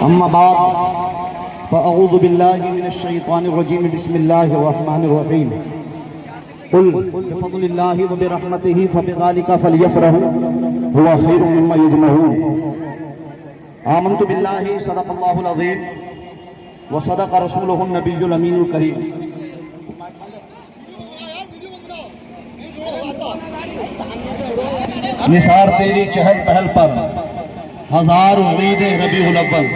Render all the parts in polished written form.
अम्मा बाद फ़अऊज़ु बिल्लाहि मिनश्शैतानिर्रजीम बिस्मिल्लाहिर्रहमानिर्रहीम कुल बिफ़ज़्लिल्लाहि व बिरहमतिहि फ़बिज़ालिका फ़लयफ़रहू हुवा खैरुम मिम्मा यजमऊन। आमन्तु बिल्लाहि सदक़ल्लाहुल अज़ीम व सदक़ रसूलुहुन नबियुल अमीनुल करीम। निसार तेरी चहल पहल पर हजार उम्मीदें रबीउल अव्वल।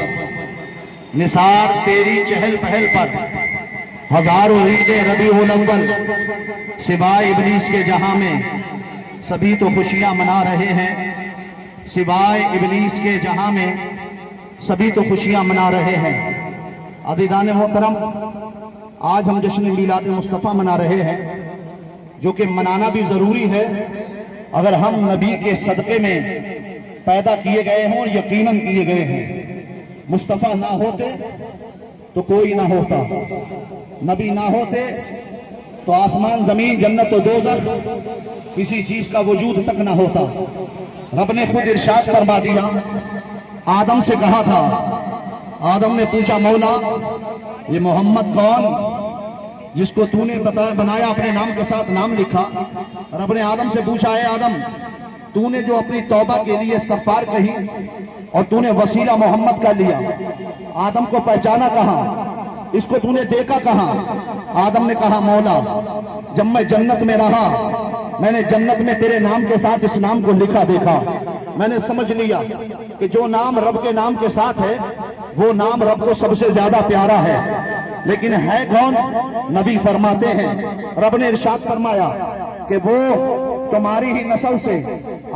निसार तेरी चहल पहल पर हजार उम्मीदें रबीउल अव्वल। सिवाय इब्लीस के जहां में सभी तो खुशियां मना रहे हैं। सिवाय इब्लीस के जहां में सभी तो खुशियां मना रहे हैं। अज़ीज़ान मोहतरम, आज हम जश्न मीलाद मुस्तफ़ा मना रहे हैं, जो कि मनाना भी ज़रूरी है। अगर हम नबी के सदक़े में पैदा किए गए हों और यकीनन किए गए हैं। मुस्तफ़ा ना होते तो कोई ना होता, नबी ना होते तो आसमान ज़मीन जन्नत और दोज़ख किसी चीज का वजूद तक ना होता। रब ने खुद इरशाद फरमा दिया। आदम से कहा था, आदम ने पूछा, मौला ये मोहम्मद कौन जिसको तूने बताया बनाया, अपने नाम के साथ नाम लिखा। रब ने आदम से पूछा, है आदम तूने जो अपनी तौबा के लिए इस्तग़फ़ार कही और तूने वसीला मोहम्मद का लिया, आदम को पहचाना कहाँ, इसको तूने देखा कहाँ? आदम ने कहा, मौला जब मैं जन्नत में रहा, मैंने जन्नत में तेरे नाम के साथ इस नाम को लिखा देखा। मैंने समझ लिया कि जो नाम रब के नाम के साथ है वो नाम रब को सबसे ज्यादा प्यारा है। लेकिन है कौन? नबी फरमाते हैं, रब ने इरशाद फरमाया कि वो तुम्हारी ही नस्ल से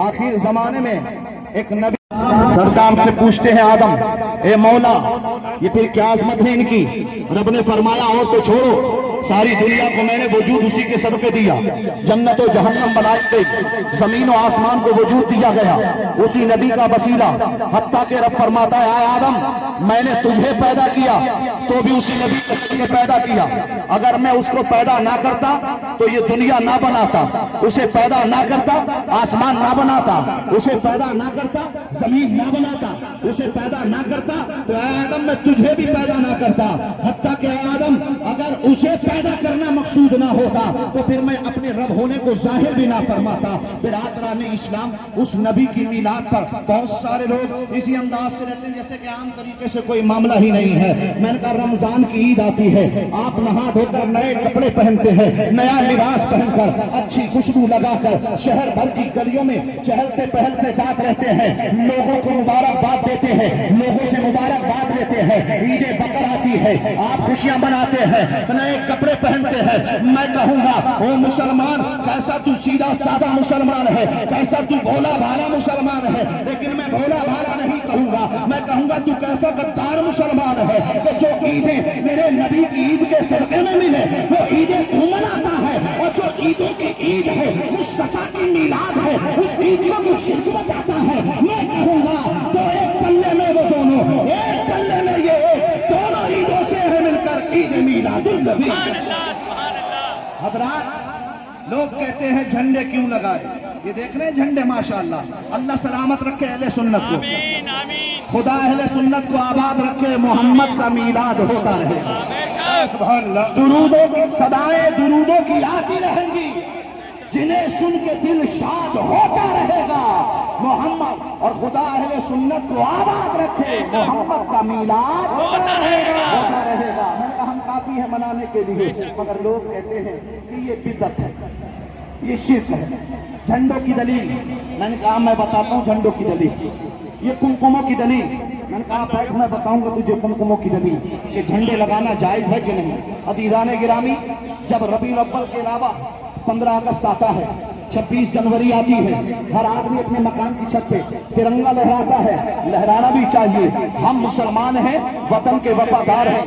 आखिर जमाने में एक नबी। सरकार से पूछते हैं आदम, ए मौला ये फिर क्या अजमत है इनकी? रब ने फरमाया, और तो छोड़ो, सारी दुनिया को मैंने वजूद उसी के सदके दिया। जन्नत और जहन्नम बनाई गई, जमीन और आसमान को वजूद दिया गया उसी नबी का वसीला। हत्ता के रब फरमाता है, आए आदम मैंने तुझे पैदा किया तो भी उसी नबी के सदके पैदा किया। अगर मैं उसको पैदा ना करता तो ये दुनिया ना बनाता, उसे पैदा ना करता आसमान ना बनाता, उसे पैदा ना करता जमीन ना बनाता, उसे पैदा ना करता तो आदम मैं तुझे भी पैदा ना करता। हत्ता के आदम अगर उसे पैदा करना मकसूद ना होता तो फिर मैं अपने रब होने को जाहिर भी ना फरमाता। बिरादरान इस्लाम, उस नबी की मीलाद पर बहुत सारे लोग इसी अंदाज से रहते हैं जैसे कि आम तरीके से कोई मामला ही नहीं है। मैंने कहा रमजान की ईद आती है, आप नहा धोकर नए कपड़े पहनते हैं, नया लिबास पहनकर अच्छी खुशबू लगाकर शहर भर की गलियों में चहलते पहलते साथ रहते हैं, लोगों को मुबारकबाद देते हैं, लोगों से मुबारकबाद लेते हैं। ईद बकर आती है, आप खुशियां मनाते हैं, नए कपड़े पहनते हैं। मैं कहूंगा ओ मुसलमान, कैसा तू सीधा साधा मुसलमान है, कैसा तू भोला भाला मुसलमान है। लेकिन मैं भोला भाला नहीं कहूंगा, मैं कहूंगा तू कैसा गद्दार मुसलमान है कि जो ईदें मेरे नबी की ईद के सदके में मिले वो ईदें तू मनाता है, और जो ईदों की ईद है मुस्तफा की मीलाद है उस ईद को तू शिरक बताता है। मैं कहूंगा तो एक पल्ले में वो दोनों, एक पल्ले में ये दोनों ईदों से है मिलकर ईद मीलादुन नबी। हजरात, लोग कहते हैं झंडे क्यों लगाए? ये देख रहे हैं झंडे, माशाअल्लाह। अल्लाह सलामत रखे अहले सुन्नत को, खुदा अहले सुन्नत को आबाद रखे। मोहम्मद का मीलाद होता रहेगा, दुरूदों की सदाएं दुरूदों की आती रहेंगी, जिन्हें सुन के दिल शाद होता रहेगा। मोहम्मद और खुदा अहले सुन्नत को आबाद रखे, मोहम्मद का मीलाद होता रहेगा। मैंने कहा हम काफी है मनाने के लिए, मगर लोग कहते हैं कि ये बिदअत है, ये शिर्क है। झंडों की दलील, मैंने कहा मैं बताता हूँ झंडों की दलील। ये कुमकुमों की दलील, मैंने कहा बैठ मैं बताऊंगा तुझे कुमकुमों की दलील कि झंडे लगाना जायज है कि नहीं। अज़ीज़ान गिरामी, जब रबीउल अव्वल के अलावा 15 अगस्त आता है, 26 जनवरी आती है, हर आदमी अपने मकान की छत पे तिरंगा लहराता है। लहराना भी चाहिए, हम मुसलमान हैं, वतन के वफादार हैं।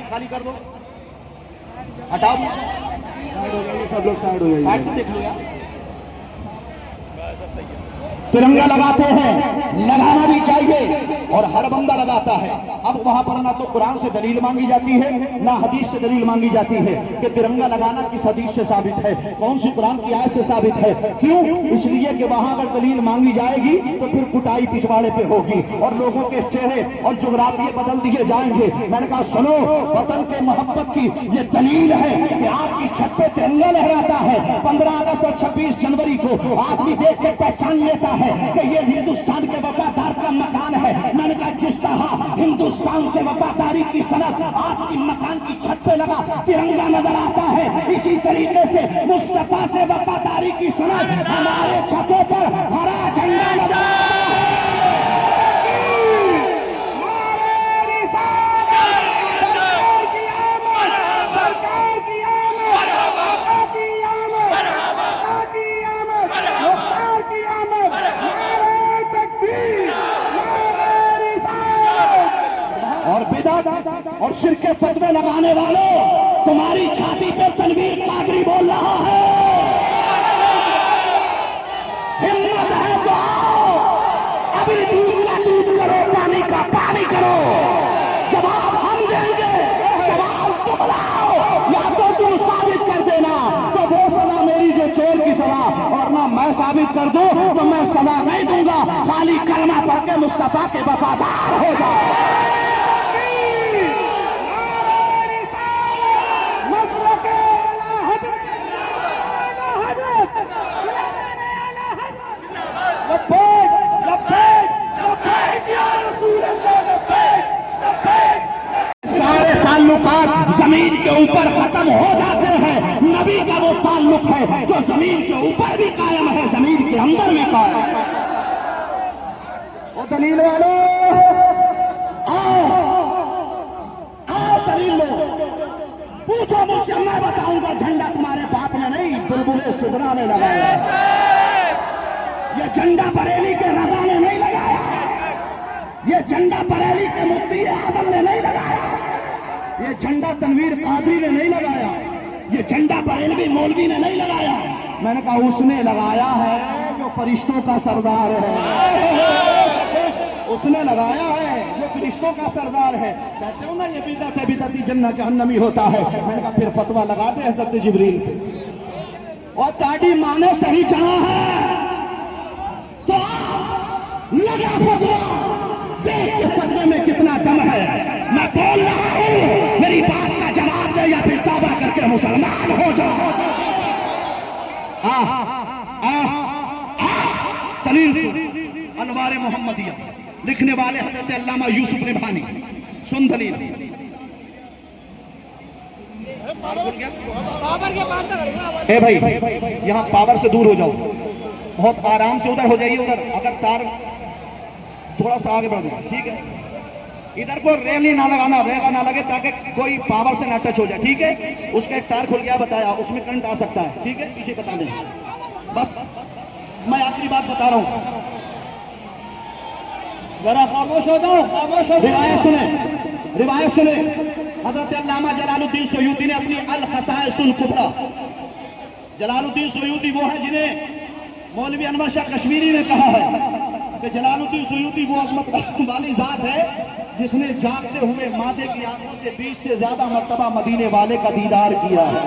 खाली कर दो, हटाओ, सब लोग साइड हो जाइए, साइड से देख लो यार। तिरंगा लगाते हैं, लगाना भी चाहिए। और हर बंदा लगाता है। अब वहां पर ना तो कुरान से दलील मांगी जाती है ना हदीस से दलील मांगी जाती है कि तिरंगा लगाना किस हदीस से साबित है, कौन सी कुरान की आयत से साबित है। क्यों? इसलिए कि वहां अगर दलील मांगी जाएगी तो फिर कुटाई पिछवाड़े पे होगी और लोगों के चेहरे और जुगराफिये बदल दिए जाएंगे। मैंने कहा सुनो, वतन के मोहब्बत की ये दलील है कि आपकी छत पे तिरंगा लहराता है। 15 अगस्त और 26 जनवरी को आदमी देख के पहचान लेता है कि ये हिंदुस्तान के वफादार का मकान है। मैंने कहा जिस तरह हिंदुस्तान से वफादारी की सनद आपकी मकान की छत पे लगा तिरंगा नजर आता है, इसी तरीके से मुस्तफा से वफादारी की सनद हमारे छतों पर हरा झंडा नजर आता है। और बिदअत और शिर्क के फतवे लगाने वालों, तुम्हारी छाती पे तनवीर कादरी बोल रहा है, हिम्मत है तो आओ, अभी दूध का दूध करो, पानी का पानी करो, जवाब हम देंगे, सवाल तुम लाओ, या तो तुम साबित कर देना तो वो सजा मेरी जो चोर की सजा, और ना मैं साबित कर दूं तो मैं सजा नहीं दूंगा। खाली कलमा पढ़ के मुस्तफा के वफादार हो जाओ। सारे ताल्लुकात जमीन के ऊपर खत्म हो जाते हैं, नबी का वो ताल्लुक है जो जमीन के ऊपर भी कायम है, जमीन के अंदर भी कायम है। वो दलील वालों आओ, आओ दलील लो, पूछो मुझसे, मैं बताऊंगा झंडा तुम्हारे बाप ने नहीं बुलबुले सिदरा ने लगाया, ये झंडा बरेली के रजा ने नहीं लगाया, ये झंडा बरेली के मुफ्ती आदम ने नहीं लगाया, ये झंडा तनवीर कादरी ने नहीं लगाया, ये झंडा बरेलवी मौलवी ने नहीं लगाया। मैंने कहा उसने लगाया है जो फरिश्तों का सरदार है, उसने लगाया है जो फरिश्तों का सरदार है। कहते हो ना ये बिदअत है, बिदअती जन्नत जहन्नमी होता है। मैंने कहा फिर फतवा लगा दे हज़रत जिब्रील पे, और ताड़ी माने सही चढ़ा है तो लगा फतवा, देख के फतवे में कितना दम है। मैं बोल रहा हूं, मेरी बात का जवाब दे या फिर तौबा करके मुसलमान हो जाओ। दलील अनवार मोहम्मदिया, लिखने वाले हजरत अल्लामा यूसुफ निभानी। सुन दलील, ए भाई यहाँ पावर से दूर हो जाओ, बहुत आराम से उधर हो जाइए, उधर अगर तार थोड़ा सा आगे बढ़ जाए, ठीक है। इधर को रेली ना लगाना, रेला ना लगे ताकि कोई पावर से ना टच हो जाए, ठीक है। उसका एक तार खुल गया बताया, उसमें करंट आ सकता है, ठीक है, पीछे बता दें। बस मैं आखिरी बात बता रहा हूं, जरा खामोश हो जाओ, खामोश हो। रिवायत सुने, रिवायत सुने। हजरत अल्लामा जलालुद्दीन सुयूती ने अपनी अल खसाइसुल कुबरा, जलालुद्दीन सुयूती वो है जिन्हें मौलवी अनवर शाह कश्मीरी ने कहा है कि जलालुद्दीन सुयूती वो अजमत वाली जात है जिसने जागते हुए माथे की आंखों से 20 से ज्यादा मर्तबा मदीने वाले का दीदार किया है।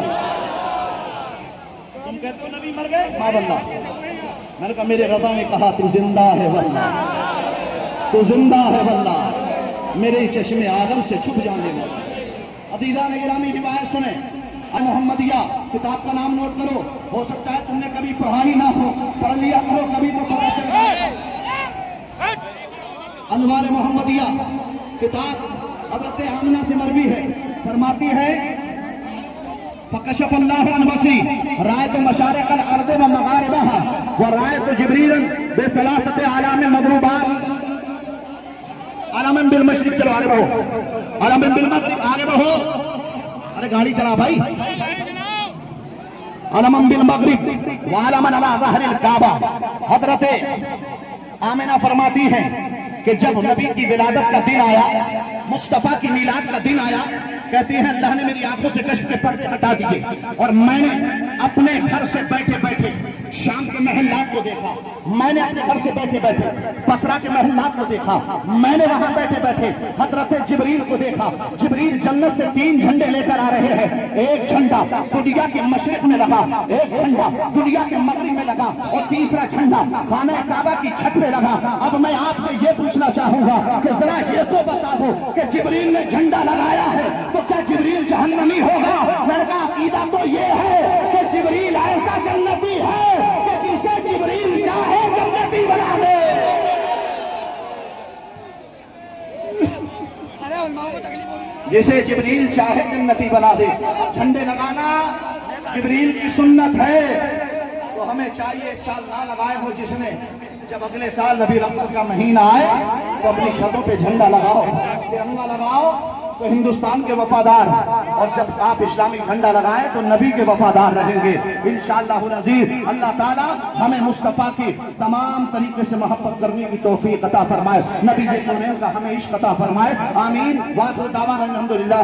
तुम कहते हो नबी मर गए, हाँ वल्लाह। मैंने कहा मेरे रज़ा ने कहा तू जिंदा है वल्लाह, तू जिंदा है वल्लाह, मेरे चश्मे आदम से छुप जाने लगा। अदीदा ने गिरामी रिवायत सुने, मोहम्मदिया किताब का नाम नोट करो, हो सकता है तुमने कभी पढ़ा ही ना हो, पढ़ लिया करो कभी तो पता चल जाएगा। अनवार मोहम्मदिया किताब हज़रत आमिना से मरवी है, फरमाती है फकशफ अल्लाह अन बसरी रायत मशारिक़ अल अर्द व मगारिबहा व रायत जिब्रीलन बिसलासत आलाम मगरूबात आलम बिल मशरिक। चलो आगे बढ़ो, आलम बिल मगरिब आगे बढ़ो, अरे गाड़ी चला भाई। आलम बिल मगरिब व आलम अला ज़हरिल काबा। हजरत आमिना फरमाती हैं कि जब नबी की विलादत का दिन आया, मुस्तफा की मिलाद का दिन आया, कहती हैं अल्लाह ने मेरी आंखों से कश्फ के पर्दे हटा दिए और मैंने अपने घर से बैठे बैठे शाम के महल्लात को देखा, मैंने अपने घर से बैठे बैठे बसरा के महल्लात को देखा, मैंने वहां बैठे बैठे हजरत जिब्रील को देखा। जिब्रील जन्नत से 3 झंडे लेकर आ रहे हैं। एक झंडा दुनिया के मशरिक में लगा, एक झंडा दुनिया के मगरिब में लगा और तीसरा झंडा खाना काबा की छत पे लगा। अब मैं आपसे ये पूछना चाहूंगा कि जरा ये तो बता दो कि जिब्रील ने झंडा लगाया है तो क्या जिब्रील जहन्नमी होगा? मैंने कहा अकीदा तो ये है कि जिब्रील ऐसा जन्नती है कि जिसे जिब्रील चाहे जन्नती बना दे। जिसे जिब्रील चाहे जन्नती बना दे। झंडे लगाना जिब्रील की सुन्नत है, तो हमें चाहिए इस साल ना लगाए हो जिसने, जब अगले साल रबीउल अव्वल का महीना आए तो अपनी छतों पे झंडा लगाओ, तिरंगा लगाओ तो हिंदुस्तान के वफादार, और जब आप इस्लामी झंडा लगाएं तो नबी के वफादार रहेंगे इंशाअल्लाह अज़ीज़। अल्लाह ताला हमें मुस्तफ़ा की तमाम तरीके से मोहब्बत करने की तौफीक अता फरमाए, नबी के का हमें इश्क अता फरमाए। आमीन। वाखिर दावाना अल्हम्दुलिल्लाह।